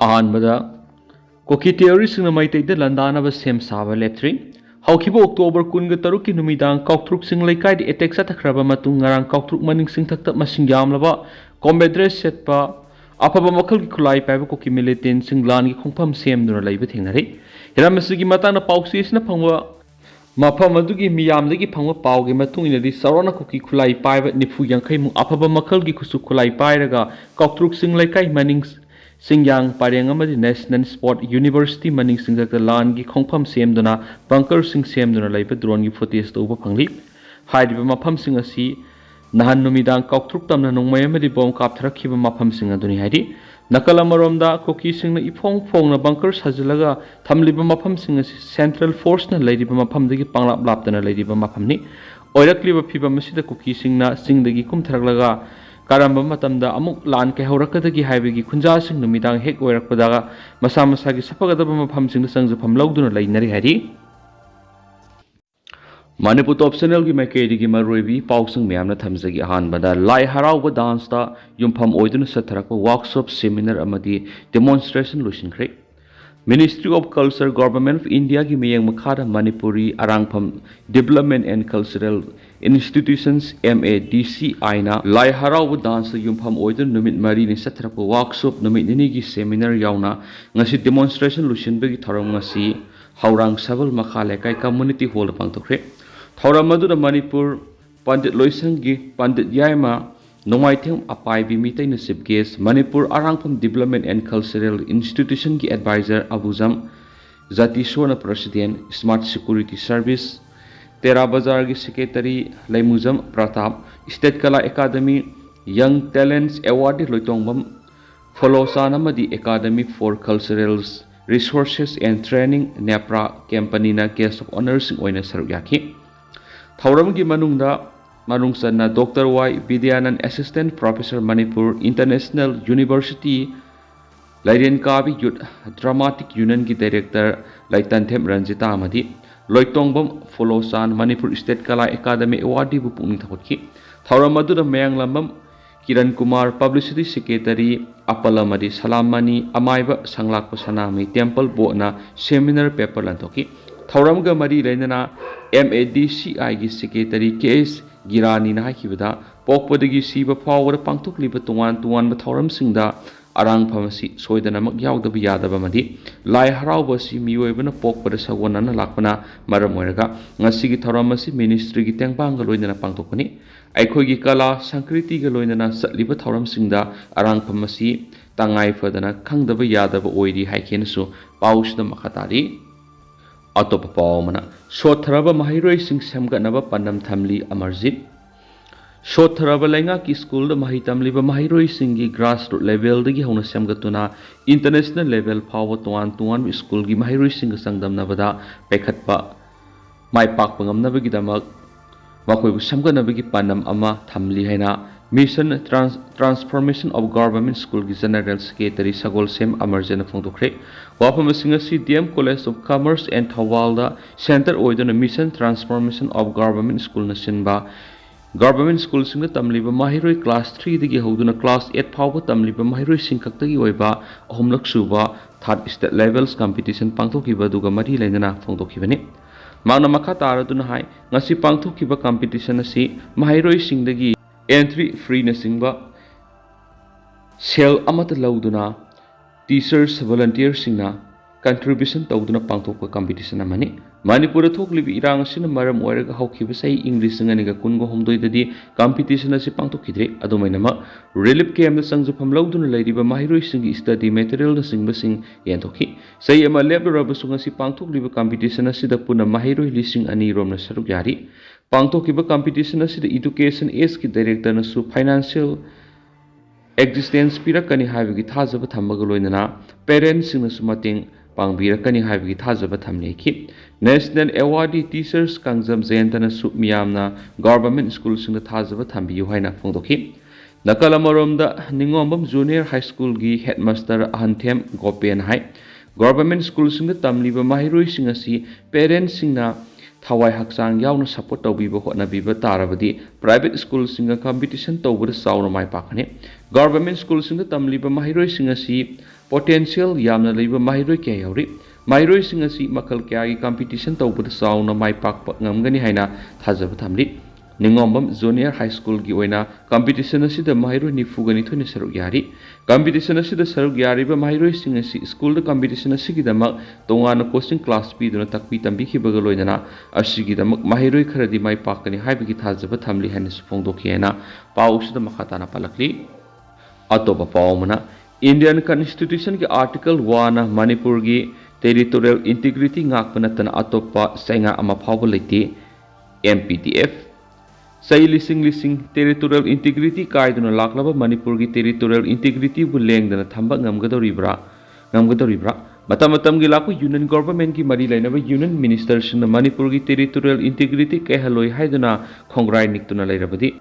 अहानबदा कोकी टेरोरिस्टना माइतैदा लंदानब सेम साबा लेप्थ्री हौखिबो अक्टोबर 13 की नुमिदांग काउथ्रुक सिंग लेकाइद एटेक सतखरबा मतुंग ngarang काउथ्रुक मनिंग सिंग थक्ता मसिंग यामलबा कॉम्बैट ड्रेस सेटपा अफबा मखल की खुलाई पाइबा कोकी मिलिटेंट सिंग लान की खोंगफम सेमदुना लेबा थेंगनारे हिरामसिगी मताना पाउसीसना फंगवा मफम अदुगी मियामदगी फंगवा पावगे मतुंग इनदी सरोना कोकी खुलाई पाइबा निफु यांखै मु अफबा मखल की खुसु खुलाई पाइरगा काउथ्रुक सिंग लेकाइ मनिंग सिंगयांग पारेंग अमदि नेशनल स्पोर्ट यूनिवर्सिटी मनिंग सिंगक लान की खोंगफम सेमदुना बंकर सिंग सेमदुना लेबा ड्रोन की फुटेज तौबा फंगली हाइदिबा मफम सिंग असि नहान नुमिदांग काउथ्रुक तमना नोंगमै अमदि बॉम्ब कापथरखिबा मफम सिंग अदुनि हाइदि नकल अमरोमदा कोकी सिंगना इफोंग फोंगना बंकर सजलगा थमलिबा मफम सिंग असि सेंट्रल फोर्सना लेरिबा मफमदगी पांगलाप लापतना लेरिबा मफमनि ओइरक्लिबा फिबा मसिदा कोकी सिंगना सिंगदगी कुमथरगलगा कारंबा मतमदा अमुक लान के हौरकदगी हाइबगी खुंजा सिंग नुमिदांग हेक ओइरकपदागा मसा मसागी सफगदबा मफम सिंग संगजफम लौदुना लैनरि हाइदि मणिपुर टॉप चैनल की मैकेदी मरोइबी पाउसंग म्यामना थमजगी अहानबदा लाई हराउबा डांस ता युमफम ओइदुना सथरक वर्कशॉप सेमिनार अमदी डेमोन्स्ट्रेशन लुसिनख्रे ministry of culture government of India की मियंग मखादा Manipuri Arangpham development and cultural institutions MADCI ना लाई हराउबा डांस युमफम ओइदुना नुमित मरी नि सथरक वर्कशॉप नुमित निनी की सेमिनार यावना ngasi डेमोन्स्ट्रेशन लुसिनबगी थरम ngasi हाउरांग सबल मखा लेकाइ कम्युनिटी हॉल पांगथोख्रे थौरम अदुदा मणिपुर पंडित लोइसंगी पंडित याइमा नोंगाइथेम अपाइबी मीतैना chief guest Manipur Arangpham development and cultural institution की advisor Abujam Jatisona president smart security service Tera Bazar की secretary Laimujam Pratap state Kala academy young talents award Loitongbam Phalosan अमदी academy for cultural resources and training नेप्रा कंपनीना गेस्ट ऑफ ऑनर्स ओइना सरुक याखि थौरम की मनुंगसना doctor Y Vidyananda assistant professor Manipur international university Lairenkabi youth dramatic union की डायरेक्टर लैतनथेम रंजिता अमदी Loitongbam Phalosan Manipur state Kala academy award बु पुंग थखोटकी थौरम अदुदा मयांगलमम किरण कुमार पब्लिसिटी सेक्रेटरी अपलमदी सलामनी अमाइबा संगलाक सनामी टेम्पल बोना सेमिनार पेपर लंथोकी थौरम ग मरी लेना MADCI की सेक्रेटरी KS गिरानी नाहिबदा पोकपदगी सीब फावर पांथोकलिबा तोवान तोवान थौरम सिंगदा अरांग फमसी सोयदनमक यावदब यादबमदी लाई हराउबसी मियोयबना पोकपद सगोनना लाकपना मरम ओइरगा ngasi gi थौरम asi मिनिस्ट्री की तेंगबांग लोइना पांथोकनी अखोगी कला संस्कृति के लोइना सलिबा थौरम सिंगदा अरांग फमसी तंगाई फदना खंगदब यादब ओइरी हाइखेनसु पाउसद मखतारी अतोप पावमना सोथरब महिरोई सिंग सेमगनब पन्नम थमली अमरजीत सोथरब लेंगा की स्कूल मही तमलिब महिरोई सिंगी ग्रास रूट लेवल दगी होना सेमगतुना इंटरनेशनल लेवल फाव तोवान तोवान स्कूल की महिरोई सिंग संगदमनबदा पेखतपा माइ पाकप ngamnabagidamag makoibu samganabagi panam ama thamli haina mission transformation of government school की general secretary Sagolsem Amarjan फोंदोखरे वाफम सिंगसी DM college of commerce and थवालदा सेंटर ओइदन mission transformation of government school नसिनबा गवर्नमेंट स्कूल सिंग तमलिबा माहिरोई क्लास 3 दगी हौदुना क्लास 8 फावबा तमलिबा माहिरोई सिंग खक्तगी ओइबा अहमलक सुबा थर्ड स्टेट लेवल्स कंपटीशन पांथोखिबा दुगा मरी लेना फोंदोखिबने मांगना मखा तारदुना हाय ngasi पांथोखिबा कंपटीशन असि माहिरोई सिंगदगी एंट्री फ्री नसिंगबा सेल अमत लौदुना टीचर्स वॉलंटियर सिंगना कंट्रीब्यूशन तौदुना पांथोकपा कंपटीशन अमनि मणिपुर थोकलिबि इरांग सिन मरम ओइरगा हौखिबा सही इंग्लिश संगनिगा कुनगो हमदोइददि कंपटीशन असि पांथोखिद्रे अदुमैनमा रिलीफ कैम्प संगजफम लौदुना लेरिबा माहिरोई सिंगी स्टडी मटेरियल न सिंगबा सिंग येंथोखि सही अमा लेबलरबा सुंगसि पांथोकलिबा कंपटीशन असिदा पुना माहिरोई लिसिंग अनि रोमना सरुक यारि पांथोखिबा कंपटीशन असिदा एजुकेशन एज की डायरेक्टर नसु फाइनेंशियल एक्जिस्टेंस पिरकनी हाइबगी थाजब थमबग लोइनना पेरेंट्स सिंगसु मतेंग पांगबिरकनी हाइबगी थाजब थमलेखि नेशनल अवार्डी टीचर्स कांगजम जयंतनसु मियामना गवर्नमेंट स्कूल सिंग थाजब थमबियु हाइना फोंदोखि नकल अमरोमदा निंगोंबम जूनियर हाई स्कूल की headmaster Ahanthem Gopen high government school सिंग तमलिबा माहिरोई सिंग असि पेरेंट्स सिंगना थवाई हक्चांग यावना सपोर्ट तौबीबा होटनाबीबा तारबदी प्राइवेट स्कूल सिंग कंपटीशन तौबदा चावना माइ पाखने गवर्नमेंट स्कूल सिंग तमलिबा माहिरोई सिंग असि potential yamna leiba mahiroi kya yauri mahiroi sing asi makal kya gi competition tawbud sauna mai pak ngamgani haina thajab thamli ningombam junior high school gi oina competition asi da mahiroi nifugani thone saruk yari competition asi da saruk yari ba mahiroi sing asi school da competition asi gi damak tongana coaching class pi duna takpi tambi khibaga loidana asi gi damak mahiroi kharadi mai pakani haibigi thajab thamli haina sufongdo khiena pause da makhatana palakli atoba paumana Indian Constitution की Article 1 Manipur की territorial integrity ngak panatana atopa sainga ama phawba leiti MPTF sai lising territorial integrity kaiduna laklaba Manipur की territorial integrity bu lengdana thamba ngamgadoribra matam gi laku union government की mari lainaba union minister sing Manipur की territorial integrity kehaloi haiduna khongrai niktuna leirabadi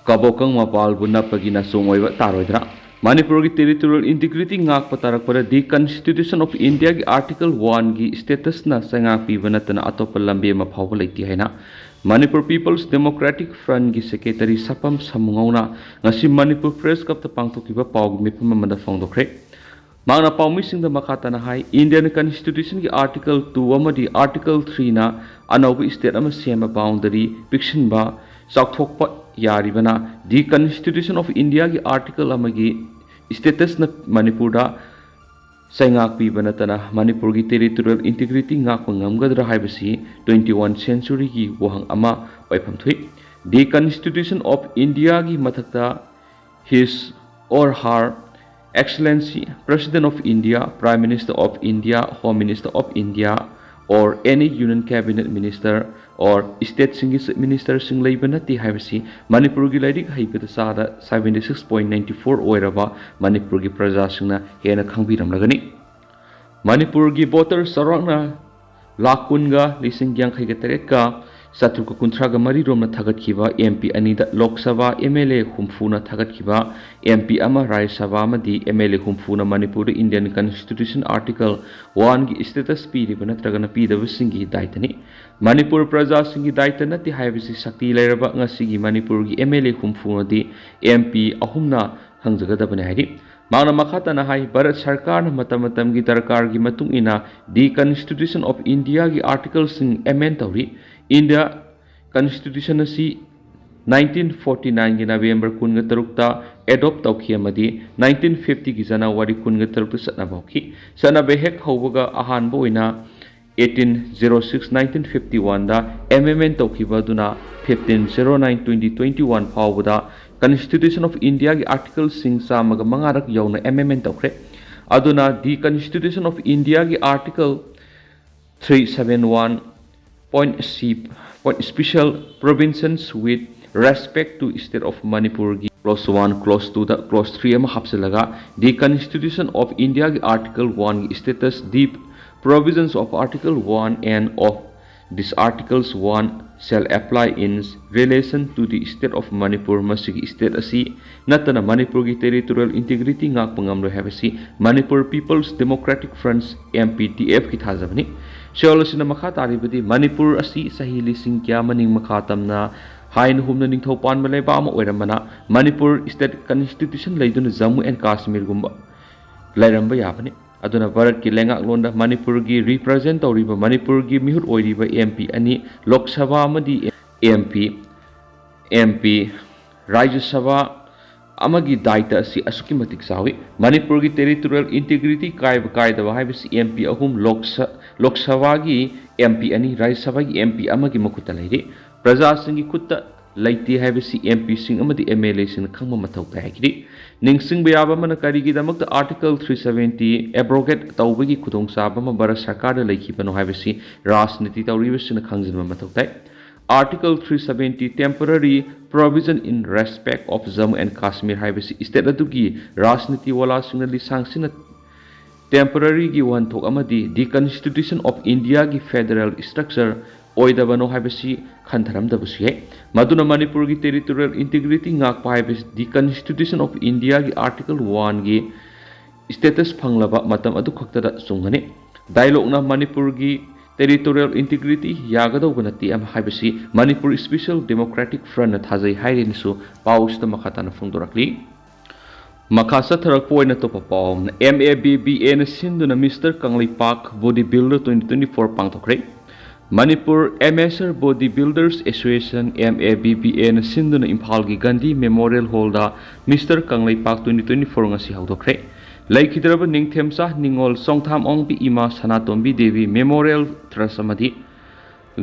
kabokang mapal bu napagi na songoiba taroidra Manipur की territorial integrity ngak patarak pada the Constitution of India की Article 1 की status na sangak pibana tana atop lambe ma phawba leiti haina Manipur People's Democratic Front की secretary sapam samungona ngasi Manipur Press Club ta pangthokiba pawg mipam amada phongdokre mangna pawmi singda makata na hai Indian Constitution की Article 2 amadi Article 3 na anauba state ama sema boundary fiction ba sakthokpa yaribana the Constitution of India की Article amagi status na Manipur da saingak pibana tana Manipur की territorial integrity ngak ngamgadra haibasi 21st century की wahang ama paifam thui the Constitution of India की mathakta his or her excellency President of India, Prime Minister of India, Home Minister of India or any union cabinet minister or state singis minister sing leiba nati haibasi Manipur gi lairik haibada sada 76.94 oiraba Manipur gi praja singna hena khangbiram lagani Manipur gi voter sarangna lakunga lising yang khai ga ka satu ka kuntra ga mari rom na thagat khiba MP ani da Lok Sabha MLA khumfu na thagat khiba MP ama Rai Sabha ma di MLA khumfu na Manipur Indian Constitution Article 1 gi status pi ri bana tragana pi da singi daitani Manipur praja singi daitana ti haibisi sakti leiraba ngasi gi Manipur gi MLA khumfu na di MP ahumna hangjaga da bane hairi Mangna makhata na hai Bharat Sarkar na matam gi darkar gi matung ina the Constitution of India gi article sing amend tawri India Constitution asi 1949 gi November 13 ta adopt tawkhi amadi 1950 gi January 13 ta satna bawki sana behek hawga ahan bo ina 1806 1951 da amendment tawkhi baduna 1509 2021 phawda Constitution of India की Article sing samaga mangarak yauna amendment tawkre aduna the Constitution of India की Article 371 point C point special provisions with respect to state of Manipur की clause 1 clause 2 da clause 3 ama hapselaga the Constitution of India की Article 1 की status the provisions of Article 1 and of these articles 1 shall apply in relation to the state of Manipur masigi state asi natana Manipur ki territorial integrity ngak pangam lo habasi Manipur People's Democratic Front's MPTF ki thajabani sholosina makha taribadi Manipur asi sahili singkya maning makhatamna hain humna ningthau pan malai ba ma oiramana Manipur state constitution laiduna Jammu and Kashmir gumba lairamba yabani aduna Bharat ki lengak londa Manipur gi represent tawriba Manipur gi mihut oiriba MP ani Lok Sabha amadi MP Rajya Sabha amagi daita asi asuki matik sawi Manipur gi territorial integrity kaida haibisi MP ahum Lok Sabha gi MP ani Rajya Sabha gi MP amagi makuta leiri praja singi kutta laiti haibisi MP sing amadi MLA sing khangma mathau taigri ningsing bayaba mana kari gi damak Article 370 abrogate tawbagi khudong saba ma Bharat Sarkar da leikhi bano haibisi rajniti tawribisina khangjinma mathau tai Article 370 temporary provision in respect of Jammu and Kashmir haibisi state adugi rajniti wala singna lisang sina temporary gi wan thok amadi the Constitution of India gi federal structure oidabano haibisi khantaram dabusi maduna Manipur gi territorial integrity ngak pa haibisi the Constitution of India gi Article 1 gi status phanglaba matam adu khakta da sungani dialogue na Manipur gi territorial integrity yagado banati am haibisi Manipur Special Democratic Front na thajai hairinisu paus ta makhata na phungdorakli Makha sathrak poina to papom MABBA na sinduna Mr. Kangleipak Bodybuilder 2024 pangtokre. Manipur MSR Bodybuilders Association MABBA na sinduna Imphal gi Gandhi Memorial Hall da Mr. Kangleipak 2024 ngasi haudokre. Laikhidraba ningthemsa ningol songtham ongbi ima Sanatombi Devi Memorial Trust amadi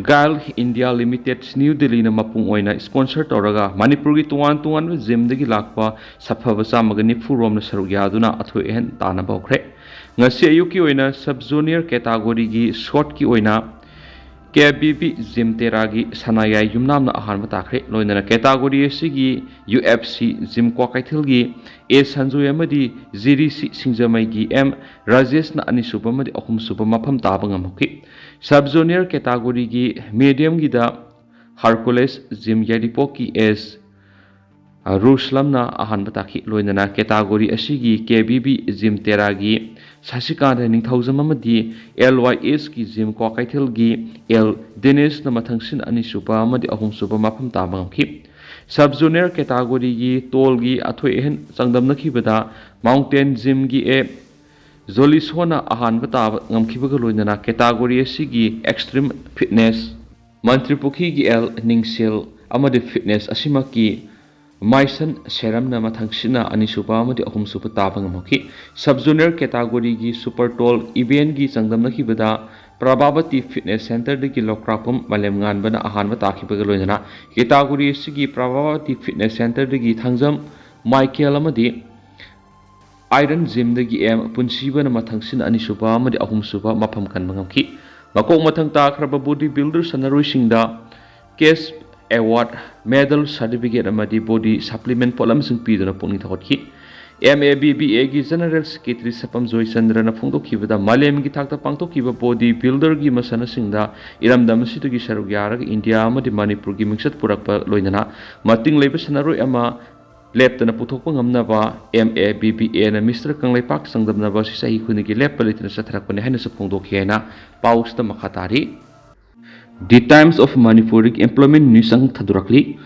Gal India Limited New Delhi na mapung oina sponsor toraga Manipur gi tuan gym dagi lakpa saphaba samagani furom na saruk yaduna atho ehen tana bokre ngasi ayuki oina sub junior category gi short ki oina KBB gym teragi sanaya yumnam na ahan matakre loina category sigi UFC gym kwa kaithil gi A Sanjoy amadi GDC Singjamai gi M Rajesh na ani suba amadi ahum suba mafam taba ngamki sub junior category gi medium gi da Hercules gym yadipo ki S Ruslam na ahan bataki loina category asigi KBB gym teragi Sasikanda ningthaujam amadi LYS ki gym kwa kaithil gi L Dinesh na mathangsin ani suba amadi ahum suba mafam taba ngamki sub junior category gi tol gi athoi hen changdam nakhibada mountain gym gi e Zolisona ahan bata ngamkhibaga loinana category asigi extreme fitness Mantripukhi gi L Ningsil amadi fitness asimaki Maison Seram na mathangsina anisupa amadi ahum supa taba ngamki sub junior category gi super tall event gi changdam nakhibada Prabhavati Fitness Center dagi Lokrapum Malem Nganbana ahan batakibaga loinana category sigi Prabhavati Fitness Center dagi thangjam Michael amadi Iron Gym dagi M punsiba na mathangsin anisupa amadi ahum supa mafam kanba ngamki makok mathang takraba bodybuilder sanaroi singda case award medal certificate amadi body supplement polam sing pidona pungni thakotki MABBA gi General Secretary Sapam Joy Chandra na phongdokhibada malem gi thakta pangtokhiba bodybuilder gi masana singda iramdam situgi saruk yarag India amadi Manipur gi mingsat purakpa loinana mating leiba sanaroi ama leptana puthokpa ngamnaba MABBA na Mr. Kangleipak sangdamnaba si sahi khuni gi leppa litna satharakpani haina sa phongdokhiena pausta makhatari The Times of Manipuric Employment Nisang Thadurakli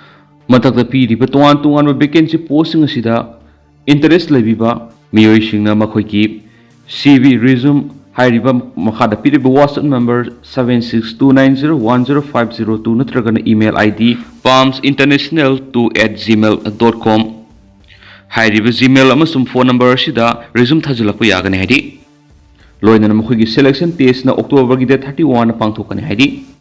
matakta piriba tuan vacancy posting asida interest lebiba miyoi singna makhoiki CV resume hairiba makhada piriba WhatsApp number 7629010502 natragana email ID palmsinternational2@gmail.com hairiba gmail amasum phone number asida resume thajilakpa yagani haidi loinana makhoiki selection test na October gi date 31 na pangthokani haidi